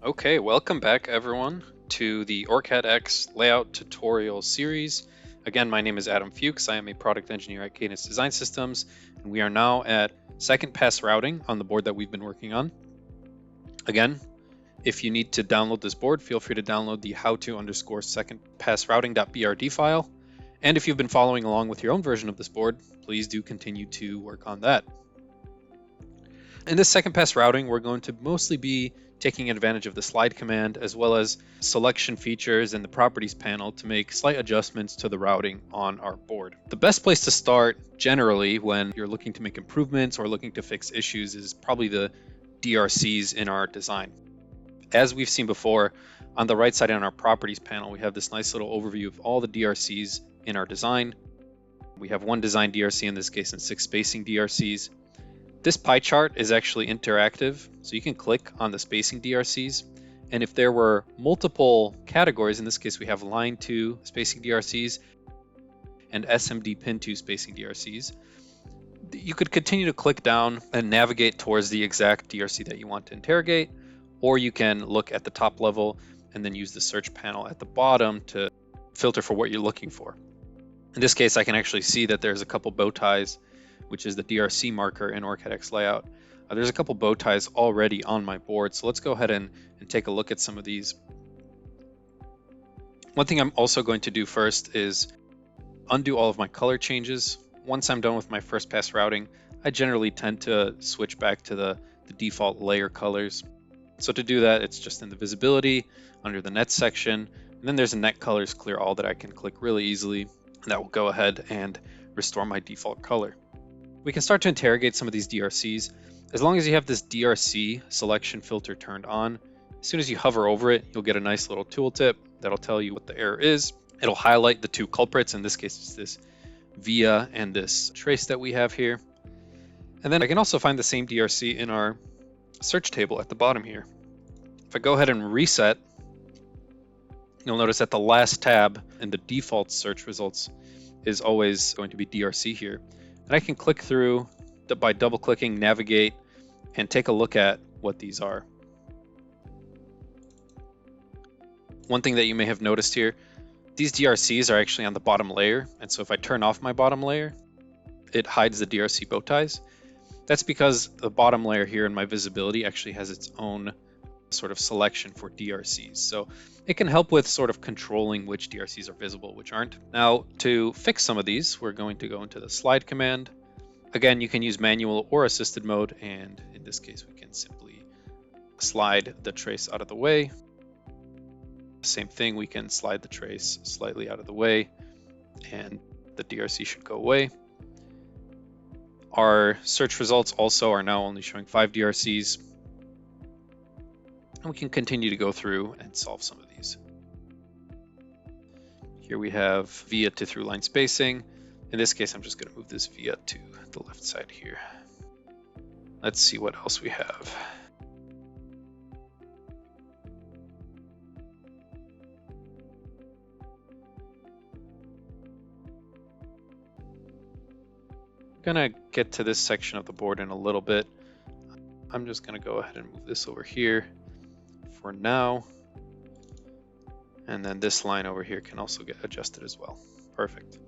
Okay, welcome back everyone to the OrCAD X Layout Tutorial Series. Again, my name is Adam Fuchs. I am a product engineer at Cadence Design Systems, and we are now at second pass routing on the board that we've been working on. Again, if you need to download this board, feel free to download the how-to_second-pass-routing.brd file. And if you've been following along with your own version of this board, please do continue to work on that. In this second pass routing, we're going to mostly be taking advantage of the slide command as well as selection features in the properties panel to make slight adjustments to the routing on our board. The best place to start generally when you're looking to make improvements or looking to fix issues is probably the DRCs in our design. As we've seen before, on the right side on our properties panel, we have this nice little overview of all the DRCs in our design. We have one design DRC in this case and 6 spacing DRCs. This pie chart is actually interactive, so you can click on the spacing DRCs, and if there were multiple categories, in this case we have line 2 spacing DRCs and SMD pin 2 spacing DRCs, you could continue to click down and navigate towards the exact DRC that you want to interrogate, or you can look at the top level and then use the search panel at the bottom to filter for what you're looking for. In this case, I can actually see that there's a couple bow ties, which is the DRC marker in OrCAD X Layout. There's a couple bow ties already on my board, so let's go ahead and take a look at some of these. One thing I'm also going to do first is undo all of my color changes. Once I'm done with my first pass routing, I generally tend to switch back to the default layer colors. So to do that, it's just in the visibility, under the net section, and then there's a net colors clear all that I can click really easily, and that will go ahead and restore my default color. We can start to interrogate some of these DRCs. As long as you have this DRC selection filter turned on, as soon as you hover over it, you'll get a nice little tooltip that'll tell you what the error is. It'll highlight the 2 culprits. In this case, it's this via and this trace that we have here. And then I can also find the same DRC in our search table at the bottom here. If I go ahead and reset, you'll notice that the last tab in the default search results is always going to be DRC here. And I can click through by double clicking, navigate, and take a look at what these are. One thing that you may have noticed here, these DRCs are actually on the bottom layer. And so if I turn off my bottom layer, it hides the DRC bow ties. That's because the bottom layer here in my visibility actually has its own sort of selection for DRCs. So it can help with sort of controlling which DRCs are visible, which aren't. Now, to fix some of these, we're going to go into the slide command. Again, you can use manual or assisted mode, and in this case, we can simply slide the trace out of the way. Same thing, we can slide the trace slightly out of the way, and the DRC should go away. Our search results also are now only showing 5 DRCs. And we can continue to go through and solve some of these. Here we have via to through line spacing. In this case, I'm just going to move this via to the left side here. Let's see what else we have. I'm going to get to this section of the board in a little bit. I'm just going to go ahead and move this over here for now, and then this line over here can also get adjusted as well. Perfect.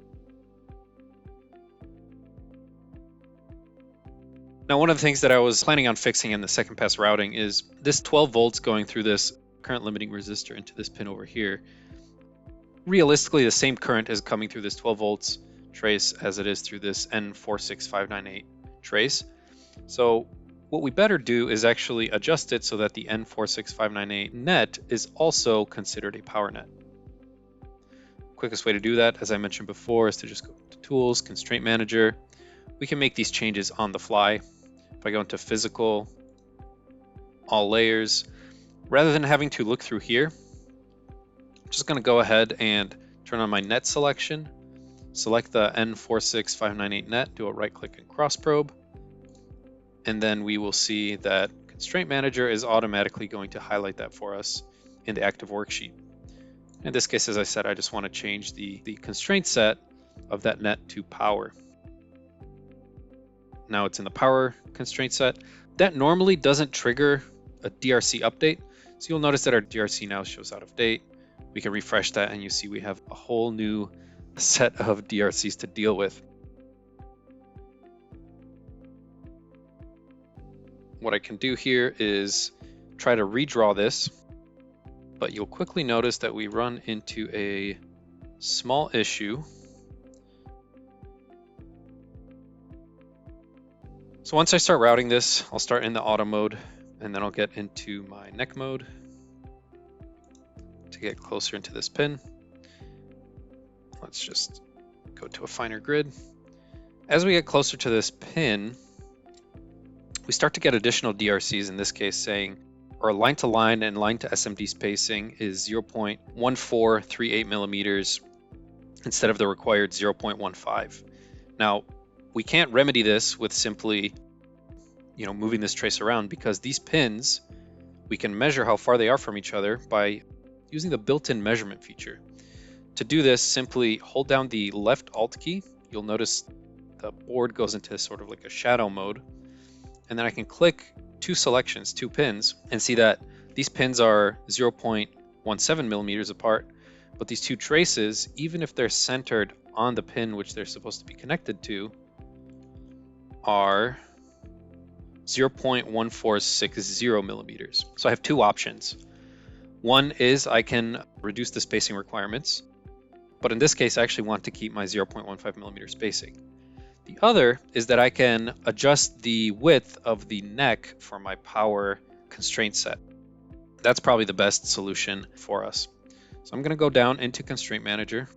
Now, one of the things that I was planning on fixing in the second pass routing is this 12 volts going through this current limiting resistor into this pin over here. Realistically, the same current is coming through this 12 volts trace as it is through this N46598 trace. So what we better do is actually adjust it so that the N46598 net is also considered a power net. Quickest way to do that, as I mentioned before, is to just go to Tools, Constraint Manager. We can make these changes on the fly. If I go into Physical, All Layers, rather than having to look through here, I'm just going to go ahead and turn on my net selection, select the N46598 net, do a right click and cross probe, and then we will see that Constraint Manager is automatically going to highlight that for us in the active worksheet. In this case, as I said, I just want to change the constraint set of that net to power. Now it's in the power constraint set. That normally doesn't trigger a DRC update. So you'll notice that our DRC now shows out of date. We can refresh that and you see we have a whole new set of DRCs to deal with. What I can do here is try to redraw this, but you'll quickly notice that we run into a small issue. So once I start routing this, I'll start in the auto mode and then I'll get into my neck mode to get closer into this pin. Let's just go to a finer grid. As we get closer to this pin, we start to get additional DRCs, in this case saying our line to line and line to SMD spacing is 0.1438 millimeters instead of the required 0.15. Now, we can't remedy this with simply, moving this trace around, because these pins, we can measure how far they are from each other by using the built-in measurement feature. To do this, simply hold down the left Alt key. You'll notice the board goes into sort of like a shadow mode. And then I can click two pins, and see that these pins are 0.17 millimeters apart, but these two traces, even if they're centered on the pin which they're supposed to be connected to, are 0.1460 millimeters. So I have two options. One is I can reduce the spacing requirements, but in this case I actually want to keep my 0.15 millimeter spacing. The other is that I can adjust the width of the neck for my power constraint set. That's probably the best solution for us. So I'm going to go down into Constraint Manager,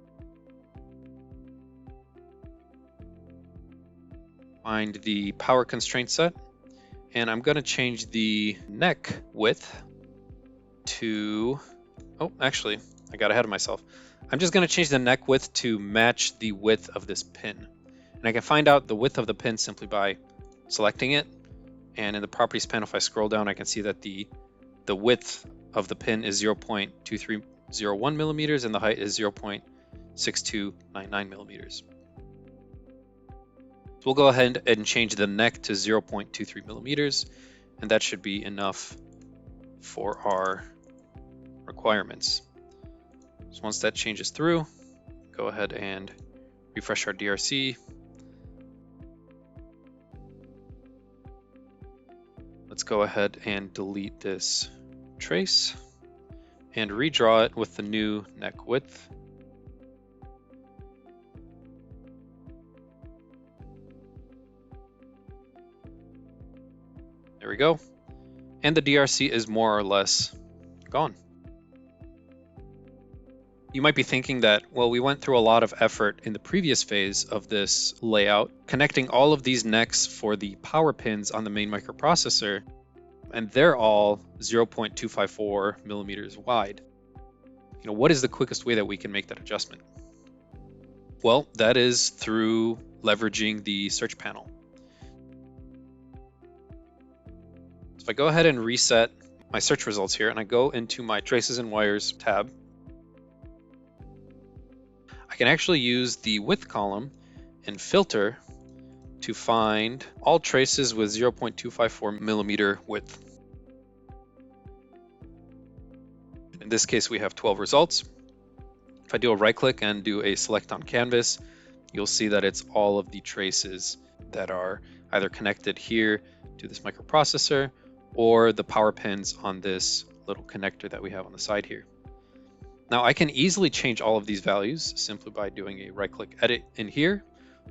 find the power constraint set, and I'm going to change the neck width to, actually, I got ahead of myself. I'm just going to change the neck width to match the width of this pin. And I can find out the width of the pin simply by selecting it. And in the Properties panel, if I scroll down, I can see that the width of the pin is 0.2301 millimeters and the height is 0.6299 millimeters. So we'll go ahead and change the neck to 0.23 millimeters, and that should be enough for our requirements. So once that changes through, go ahead and refresh our DRC. Let's go ahead and delete this trace and redraw it with the new neck width. There we go. And the DRC is more or less gone. You might be thinking that, well, we went through a lot of effort in the previous phase of this layout, connecting all of these necks for the power pins on the main microprocessor, and they're all 0.254 millimeters wide. What is the quickest way that we can make that adjustment? Well, that is through leveraging the search panel. So if I go ahead and reset my search results here, and I go into my Traces and Wires tab, I can actually use the width column and filter to find all traces with 0.254 millimeter width. In this case, we have 12 results. If I do a right click and do a select on canvas, you'll see that it's all of the traces that are either connected here to this microprocessor or the power pins on this little connector that we have on the side here. Now I can easily change all of these values simply by doing a right click edit in here,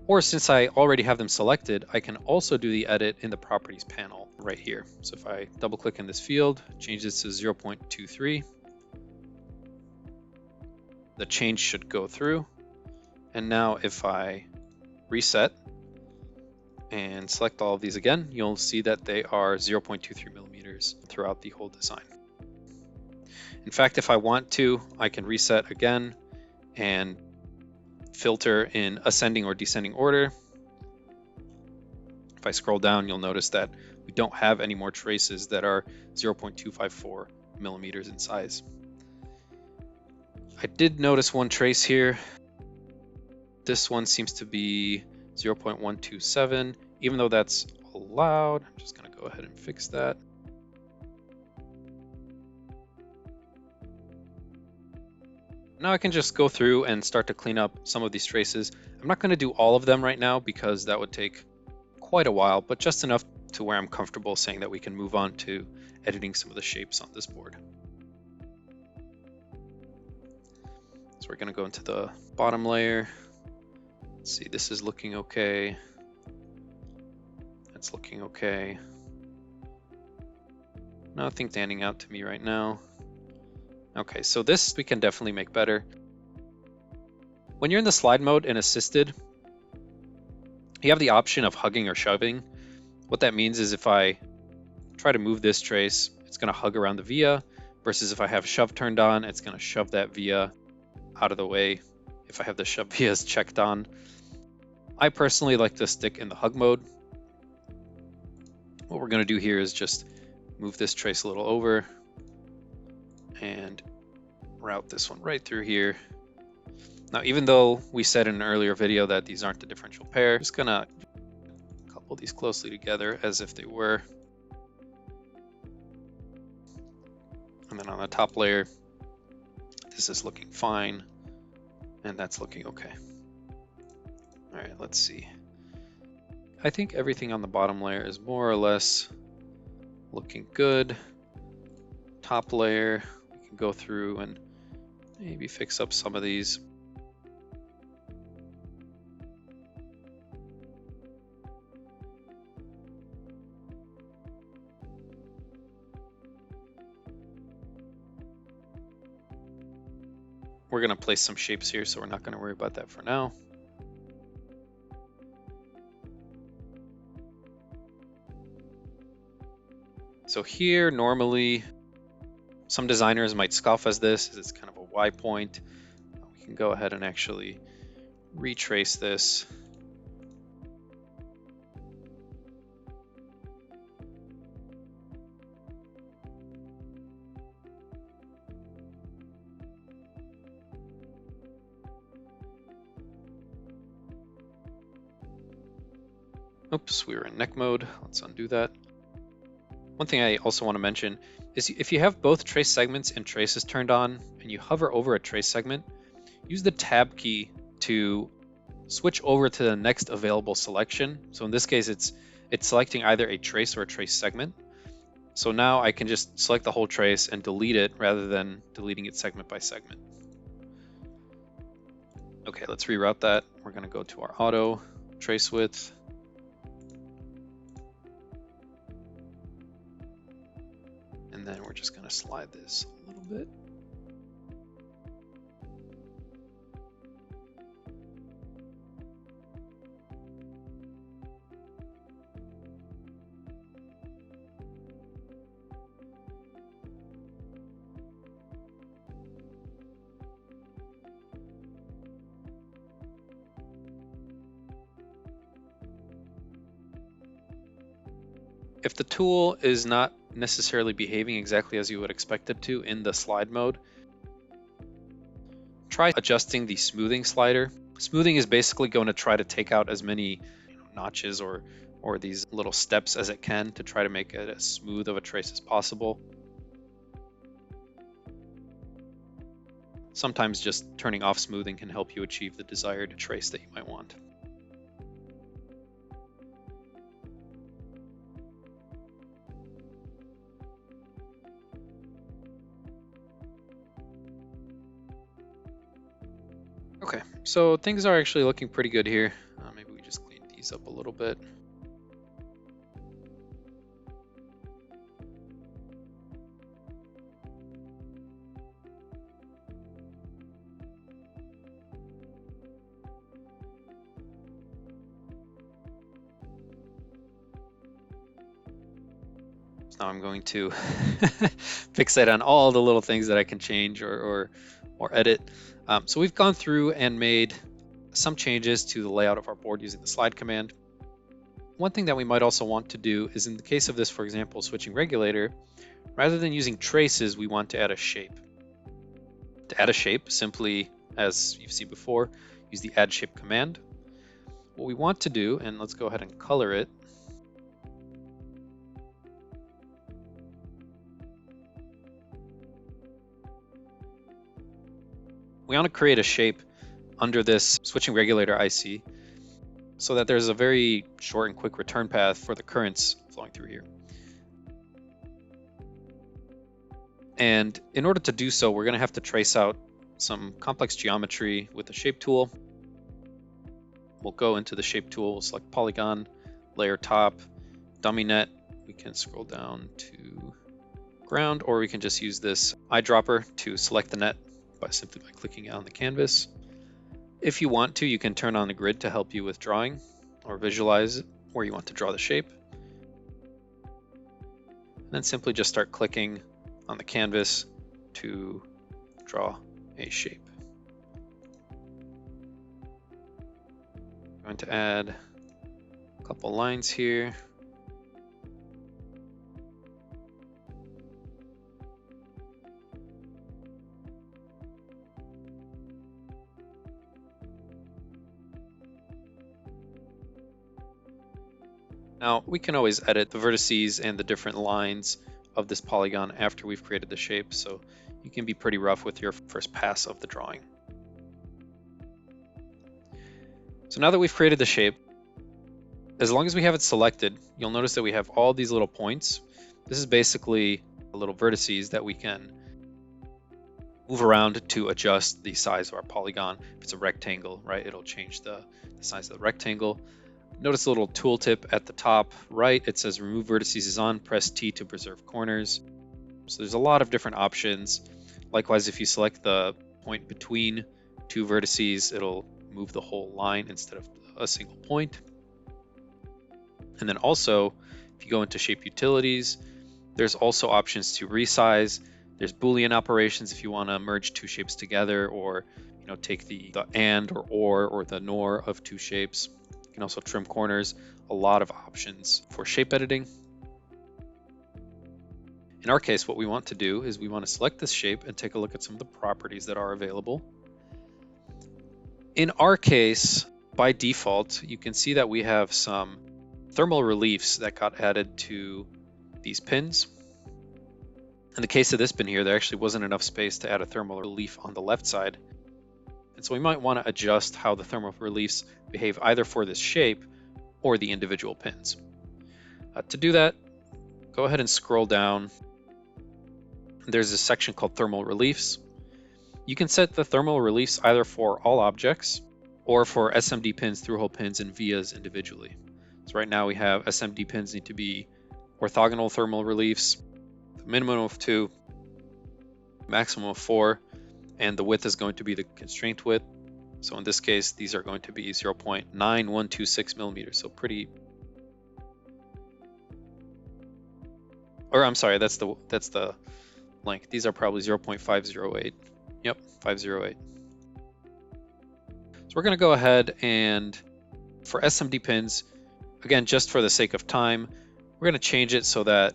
or since I already have them selected, I can also do the edit in the Properties panel right here. So if I double click in this field, change this to 0.23, the change should go through. And now if I reset and select all of these again, you'll see that they are 0.23 millimeters throughout the whole design. In fact, if I want to, I can reset again and filter in ascending or descending order. If I scroll down, you'll notice that we don't have any more traces that are 0.254 millimeters in size. I did notice one trace here. This one seems to be 0.127, even though that's allowed. I'm just going to go ahead and fix that. Now I can just go through and start to clean up some of these traces. I'm not going to do all of them right now because that would take quite a while, but just enough to where I'm comfortable saying that we can move on to editing some of the shapes on this board. So we're going to go into the bottom layer. Let's see, this is looking okay. That's looking okay. Nothing standing out to me right now. Okay, so this we can definitely make better. When you're in the slide mode in assisted, you have the option of hugging or shoving. What that means is if I try to move this trace, it's going to hug around the via, versus if I have shove turned on, it's going to shove that via out of the way if I have the shove vias checked on. I personally like to stick in the hug mode. What we're going to do here is just move this trace a little over and route this one right through here. Now, even though we said in an earlier video that these aren't the differential pair, I'm just gonna couple these closely together as if they were. And then on the top layer, this is looking fine, and that's looking okay. All right, let's see. I think everything on the bottom layer is more or less looking good. Top layer, we can go through and maybe fix up some of these. We're going to place some shapes here, so we're not going to worry about that for now. So here, normally, some designers might scoff at this, as it's kind of a Y point. We can go ahead and actually retrace this. Oops, we were in neck mode. Let's undo that. One thing I also want to mention is if you have both trace segments and traces turned on and you hover over a trace segment, use the tab key to switch over to the next available selection. So in this case, it's selecting either a trace or a trace segment. So now I can just select the whole trace and delete it rather than deleting it segment by segment. Okay, let's reroute that. We're going to go to our auto trace width. And then we're just going to slide this a little bit. If the tool is not necessarily behaving exactly as you would expect it to in the slide mode, try adjusting the smoothing slider. Smoothing is basically going to try to take out as many notches or these little steps as it can to try to make it as smooth of a trace as possible. Sometimes just turning off smoothing can help you achieve the desired trace that you might want. Okay, so things are actually looking pretty good here. Maybe we just clean these up a little bit. So now I'm going to fixate on all the little things that I can change or edit. So we've gone through and made some changes to the layout of our board using the slide command. One thing that we might also want to do is in the case of this, for example, switching regulator, rather than using traces, we want to add a shape. To add a shape, simply, as you've seen before, use the add shape command. What we want to do, and let's go ahead and color it, We want to create a shape under this switching regulator IC so that there's a very short and quick return path for the currents flowing through here. And in order to do so, we're going to have to trace out some complex geometry with the shape tool. We'll go into the shape tool, we'll select polygon, layer top, dummy net. We can scroll down to ground, or we can just use this eyedropper to select the net simply by clicking on the canvas. If you want to, you can turn on the grid to help you with drawing or visualize where you want to draw the shape. And then simply just start clicking on the canvas to draw a shape. I'm going to add a couple lines here. Now, we can always edit the vertices and the different lines of this polygon after we've created the shape, so you can be pretty rough with your first pass of the drawing. So now that we've created the shape, as long as we have it selected, you'll notice that we have all these little points. This is basically little vertices that we can move around to adjust the size of our polygon. If it's a rectangle, right, it'll change the size of the rectangle. Notice a little tooltip at the top right. It says remove vertices is on, press T to preserve corners. So there's a lot of different options. Likewise, if you select the point between two vertices, it'll move the whole line instead of a single point. And then also, if you go into shape utilities, there's also options to resize. There's Boolean operations if you want to merge two shapes together, or take the and or the nor of two shapes. You can also trim corners. A lot of options for shape editing. In our case, what we want to do is we want to select this shape and take a look at some of the properties that are available. In our case, by default, you can see that we have some thermal reliefs that got added to these pins. In the case of this pin here, there actually wasn't enough space to add a thermal relief on the left side. And so we might want to adjust how the thermal reliefs behave either for this shape or the individual pins. To do that, go ahead and scroll down. There's a section called thermal reliefs. You can set the thermal reliefs either for all objects or for SMD pins, through-hole pins, and vias individually. So right now we have SMD pins need to be orthogonal thermal reliefs, the minimum of 2, maximum of 4, and the width is going to be the constraint width. So in this case, these are going to be 0.9126 millimeters. So pretty, or I'm sorry, that's the length. These are probably 0.508. Yep, 508. So we're going to go ahead and for SMD pins, again, just for the sake of time, we're going to change it so that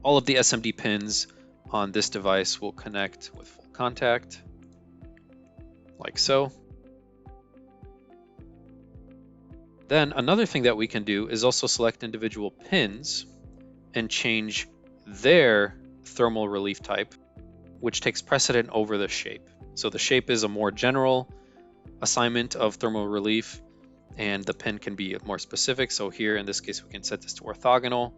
all of the SMD pins on this device will connect with full contact, like so. Then another thing that we can do is also select individual pins and change their thermal relief type, which takes precedent over the shape. So the shape is a more general assignment of thermal relief, and the pin can be more specific. So here in this case, we can set this to orthogonal.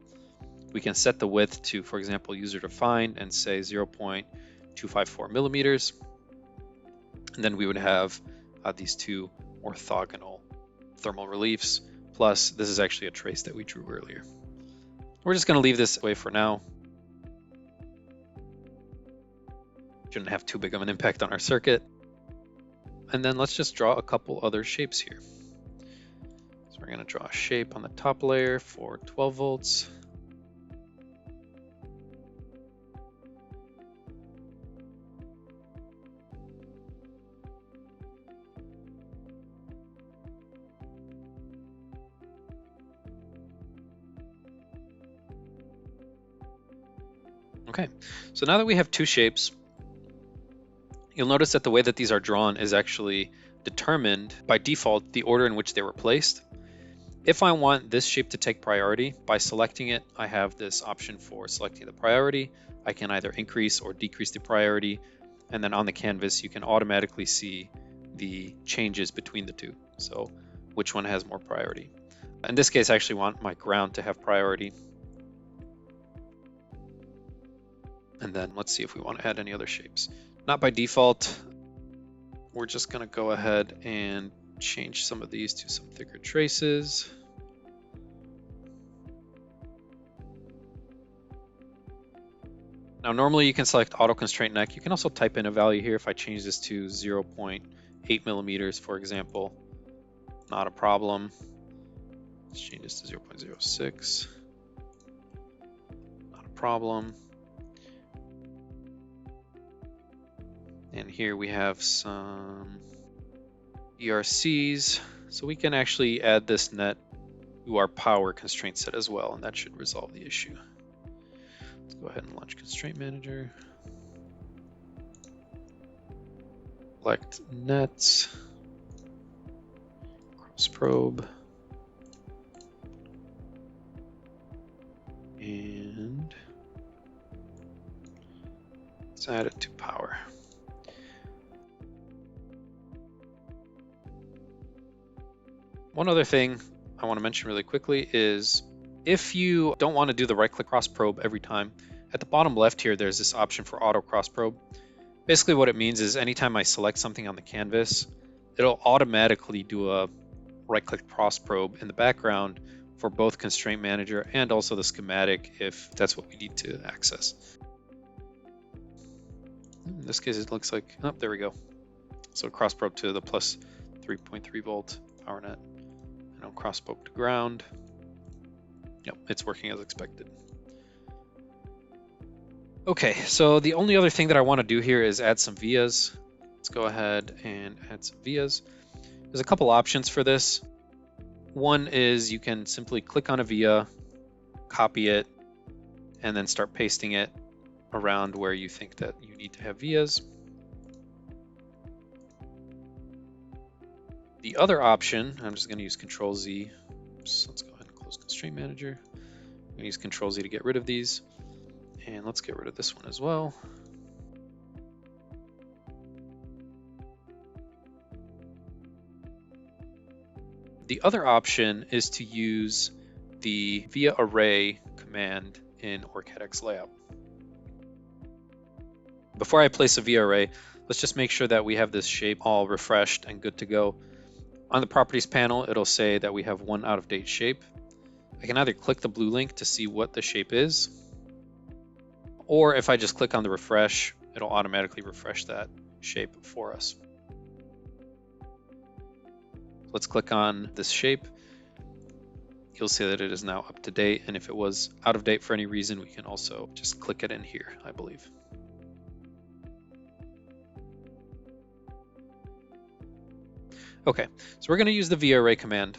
We can set the width to, for example, user defined and say 0.254 millimeters. And then we would have these two orthogonal thermal reliefs. Plus, this is actually a trace that we drew earlier. We're just going to leave this away for now. Shouldn't have too big of an impact on our circuit. And then let's just draw a couple other shapes here. So we're going to draw a shape on the top layer for 12 volts. Okay, so now that we have two shapes, you'll notice that the way that these are drawn is actually determined by default the order in which they were placed. If I want this shape to take priority, by selecting it, I have this option for selecting the priority. I can either increase or decrease the priority. and then on the canvas you can automatically see the changes between the two. So which one has more priority. In this case, I actually want my ground to have priority. And then let's see if we want to add any other shapes. Not by default. We're just going to go ahead and change some of these to some thicker traces. Now, normally you can select auto constraint neck. You can also type in a value here. If I change this to 0.8 millimeters, for example, not a problem. Let's change this to 0.06. Not a problem. And here we have some DRCs. So we can actually add this net to our power constraint set as well, and that should resolve the issue. Let's go ahead and launch Constraint Manager. Select nets, cross probe, and let's add it to power. One other thing I want to mention really quickly is if you don't want to do the right-click cross probe every time, at the bottom left here, there's this option for auto cross probe. Basically what it means is anytime I select something on the canvas, it'll automatically do a right-click cross probe in the background for both Constraint Manager and also the schematic if that's what we need to access. In this case, it looks like, oh, there we go. So cross probe to the plus 3.3 volt power net. And I'll cross probe to ground. Yep, it's working as expected. Okay, so the only other thing that I want to do here is add some vias. Let's go ahead and add some vias. There's a couple options for this. One is you can simply click on a via, copy it, and then start pasting it around where you think that you need to have vias. The other option, I'm just going to use Control Z. So let's go ahead and close Constraint Manager. I'm going to use Control Z to get rid of these. And let's get rid of this one as well. The other option is to use the via array command in OrCAD X Layout. Before I place a via array, let's just make sure that we have this shape all refreshed and good to go. On the properties panel, it'll say that we have one out-of-date shape. I can either click the blue link to see what the shape is, or if I just click on the refresh, it'll automatically refresh that shape for us. Let's click on this shape. You'll see that it is now up to date, and if it was out of date for any reason, we can also just click it in here, I believe. Okay, so we're going to use the via array command.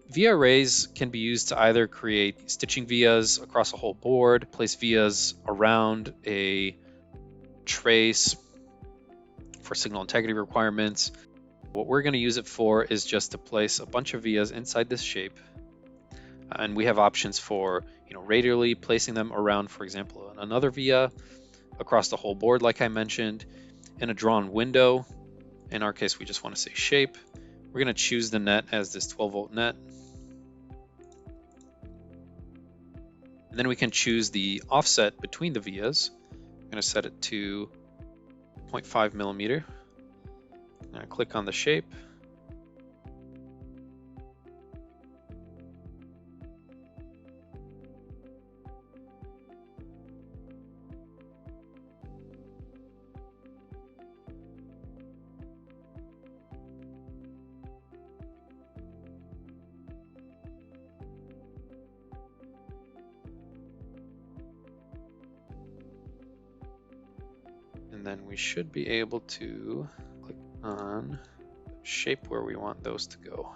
Via arrays can be used to either create stitching vias across a whole board, place vias around a trace for signal integrity requirements. What we're going to use it for is just to place a bunch of vias inside this shape. And we have options for, radially placing them around, for example, another via across the whole board, like I mentioned, in a drawn window. In our case, we just want to say shape. We're going to choose the net as this 12-volt net. And then we can choose the offset between the vias. I'm going to set it to 0.5 millimeter. I'm going to click on the shape. And then we should be able to click on shape where we want those to go.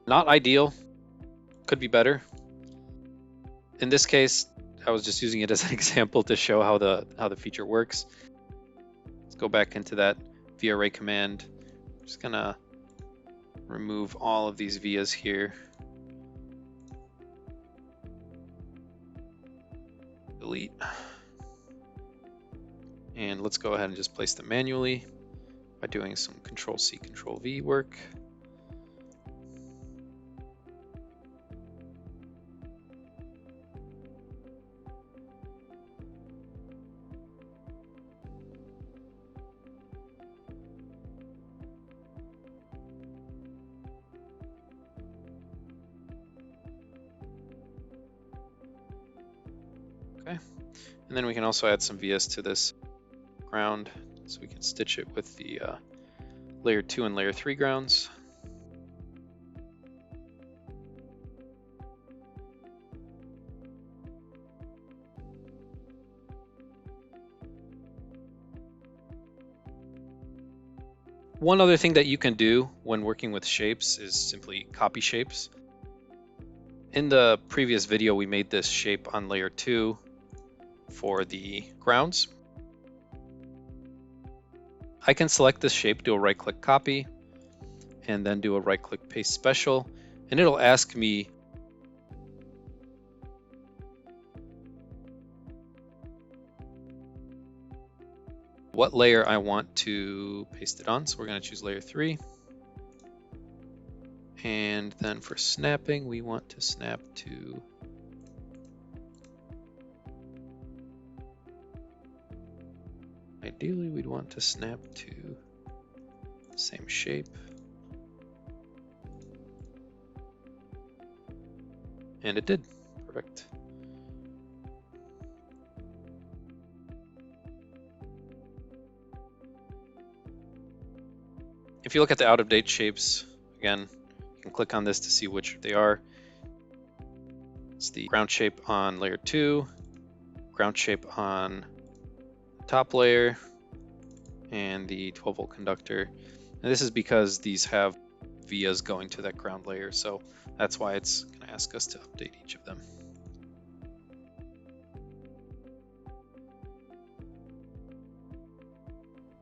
Not ideal, could be better. In this case, I was just using it as an example to show how the feature works. Let's go back into that VArray command. I'm just gonna remove all of these vias here. Delete. And let's go ahead and just place them manually by doing some Control-C, Control-V work. Okay, and then we can also add some vias to this ground, so we can stitch it with the layer 2 and layer 3 grounds. One other thing that you can do when working with shapes is simply copy shapes. In the previous video, we made this shape on layer 2 for the grounds. I can select this shape, do a right-click copy, and then do a right-click paste special, and it'll ask me what layer I want to paste it on. So we're going to choose layer 3. And then for snapping, we want to snap to ideally, we'd want to snap to the same shape. And it did. Perfect. If you look at the out-of-date shapes, again, you can click on this to see which they are. It's the ground shape on layer 2, ground shape on top layer, and the 12-volt conductor. And this is because these have vias going to that ground layer, so that's why it's going to ask us to update each of them.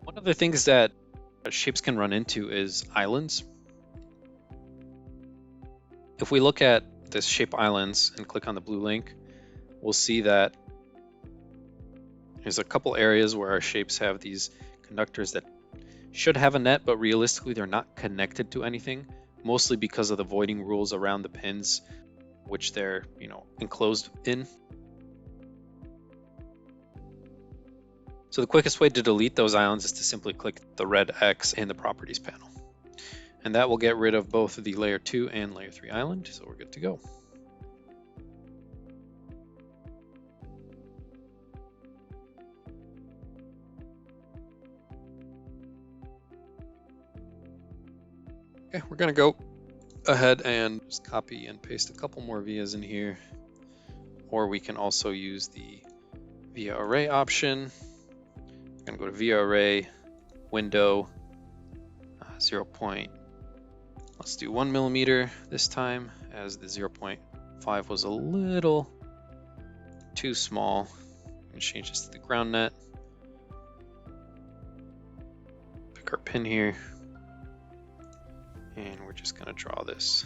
One of the things that shapes can run into is islands. If we look at this shape islands and click on the blue link, we'll see that there's a couple areas where our shapes have these conductors that should have a net, but realistically they're not connected to anything, mostly because of the voiding rules around the pins, which they're, enclosed in. So the quickest way to delete those islands is to simply click the red X in the properties panel. And that will get rid of both the layer 2 and layer 3 island, so we're good to go. Okay, we're gonna go ahead and just copy and paste a couple more vias in here, or we can also use the via array option. I'm gonna go to via array, window, 0. Let's do 1 millimeter this time, as the 0.5 was a little too small. I'm gonna change this to the ground net. Pick our pin here. And we're just going to draw this.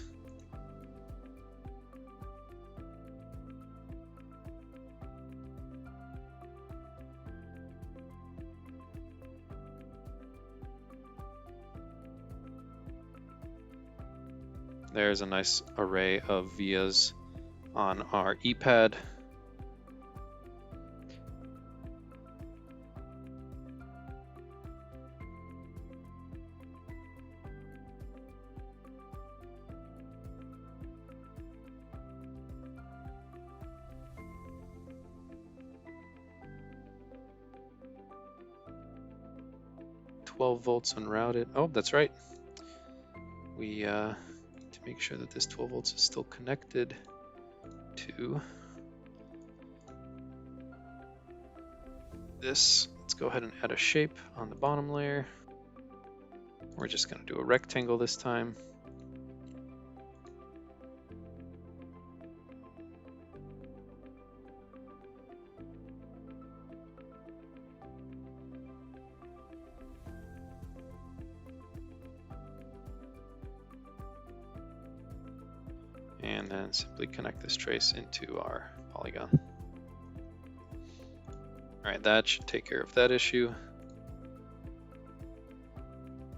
There's a nice array of vias on our E-pad. Volts unrouted. Oh, that's right. We need to make sure that this 12 volts is still connected to this. Let's go ahead and add a shape on the bottom layer. We're just going to do a rectangle this time. and then simply connect this trace into our polygon. All right, that should take care of that issue.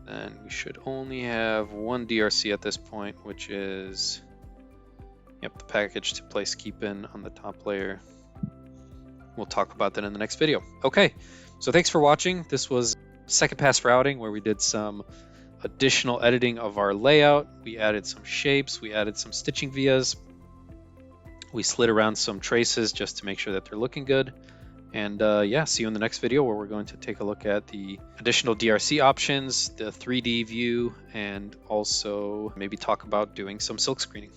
Then we should only have one DRC at this point, which is, yep, the package to place keep in on the top layer. We'll talk about that in the next video. Okay, so thanks for watching. This was second pass routing where we did some additional editing of our layout. We added some shapes, we added some stitching vias. We slid around some traces just to make sure that they're looking good. And yeah, see you in the next video where we're going to take a look at the additional DRC options, the 3D view, and also maybe talk about doing some silk screening.